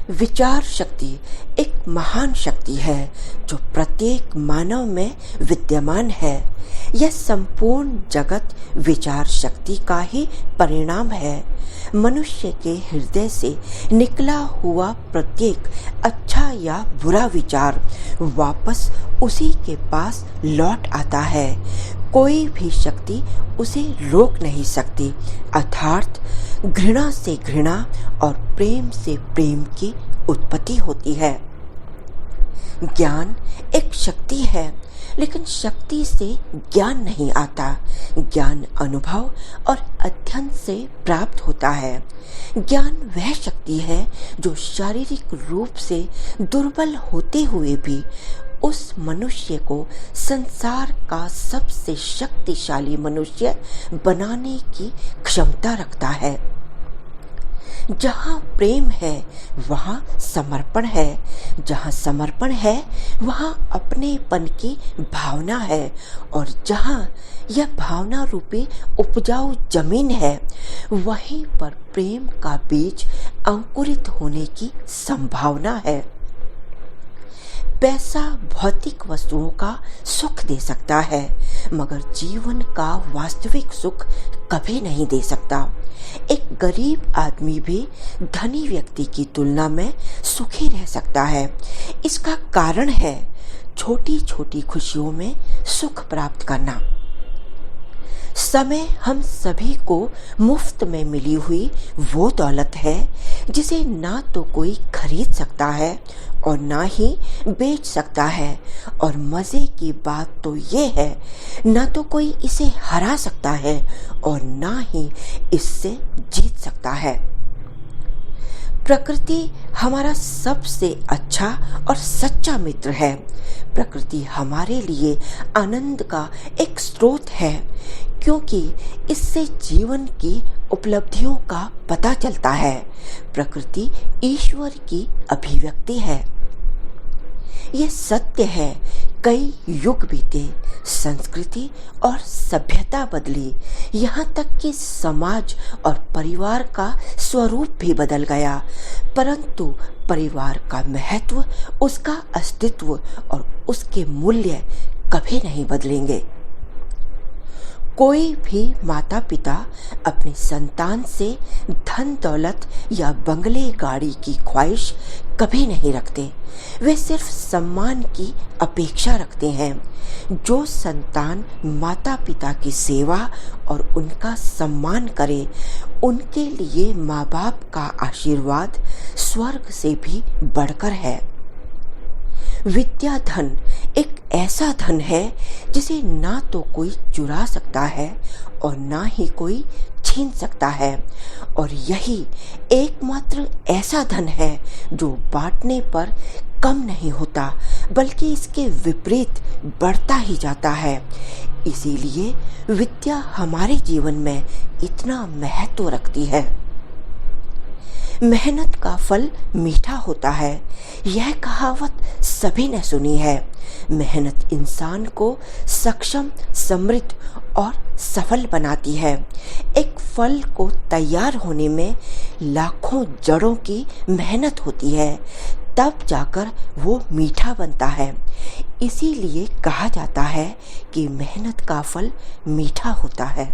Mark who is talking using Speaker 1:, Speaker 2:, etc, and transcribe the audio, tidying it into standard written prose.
Speaker 1: विचार शक्ति एक महान शक्ति है जो प्रत्येक मानव में विद्यमान है। यह संपूर्ण जगत विचार शक्ति का ही परिणाम है। मनुष्य के हृदय से निकला हुआ प्रत्येक अच्छा या बुरा विचार वापस उसी के पास लौट आता है। कोई भी शक्ति उसे रोक नहीं सकती। अर्थात घृणा से घृणा और प्रेम से प्रेम की उत्पत्ति होती है। ज्ञान एक शक्ति है, लेकिन शक्ति से ज्ञान नहीं आता। ज्ञान अनुभव और अध्ययन से प्राप्त होता है। ज्ञान वह शक्ति है जो शारीरिक रूप से दुर्बल होते हुए भी उस मनुष्य को संसार का सबसे शक्तिशाली मनुष्य बनाने की क्षमता रखता है। जहाँ प्रेम है वहाँ समर्पण है। जहाँ समर्पण है वहाँ अपनेपन की भावना है। और जहाँ यह भावना रूपी उपजाऊ जमीन है वहीं पर प्रेम का बीज अंकुरित होने की संभावना है। पैसा भौतिक वस्तुओं का सुख दे सकता है, मगर जीवन का वास्तविक सुख कभी नहीं दे सकता। एक गरीब आदमी भी धनी व्यक्ति की तुलना में सुखी रह सकता है। इसका कारण है छोटी छोटी खुशियों में सुख प्राप्त करना। समय हम सभी को मुफ्त में मिली हुई वो दौलत है जिसे ना तो कोई खरीद सकता है और ना ही बेच सकता है। और मज़े की बात तो ये है, ना तो कोई इसे हरा सकता है और ना ही इससे जीत सकता है। प्रकृति हमारा सबसे अच्छा और सच्चा मित्र है। प्रकृति हमारे लिए आनंद का एक स्रोत है, क्योंकि इससे जीवन की उपलब्धियों का पता चलता है। प्रकृति ईश्वर की अभिव्यक्ति है। यह सत्य है, कई युग बीते, संस्कृति और सभ्यता बदली, यहाँ तक कि समाज और परिवार का स्वरूप भी बदल गया, परंतु परिवार का महत्व, उसका अस्तित्व और उसके मूल्य कभी नहीं बदलेंगे। कोई भी माता पिता अपनी संतान से धन दौलत या बंगले गाड़ी की ख्वाहिश कभी नहीं रखते। वे सिर्फ सम्मान की अपेक्षा रखते हैं। जो संतान माता पिता की सेवा और उनका सम्मान करे, उनके लिए माँ बाप का आशीर्वाद स्वर्ग से भी बढ़कर है। विद्या धन एक ऐसा धन है जिसे ना तो कोई चुरा सकता है और ना ही कोई छीन सकता है। और यही एकमात्र ऐसा धन है जो बांटने पर कम नहीं होता, बल्कि इसके विपरीत बढ़ता ही जाता है। इसीलिए विद्या हमारे जीवन में इतना महत्व रखती है। मेहनत का फल मीठा होता है, यह कहावत सभी ने सुनी है। मेहनत इंसान को सक्षम, समृद्ध और सफल बनाती है। एक फल को तैयार होने में लाखों जड़ों की मेहनत होती है, तब जाकर वो मीठा बनता है। इसीलिए कहा जाता है कि मेहनत का फल मीठा होता है।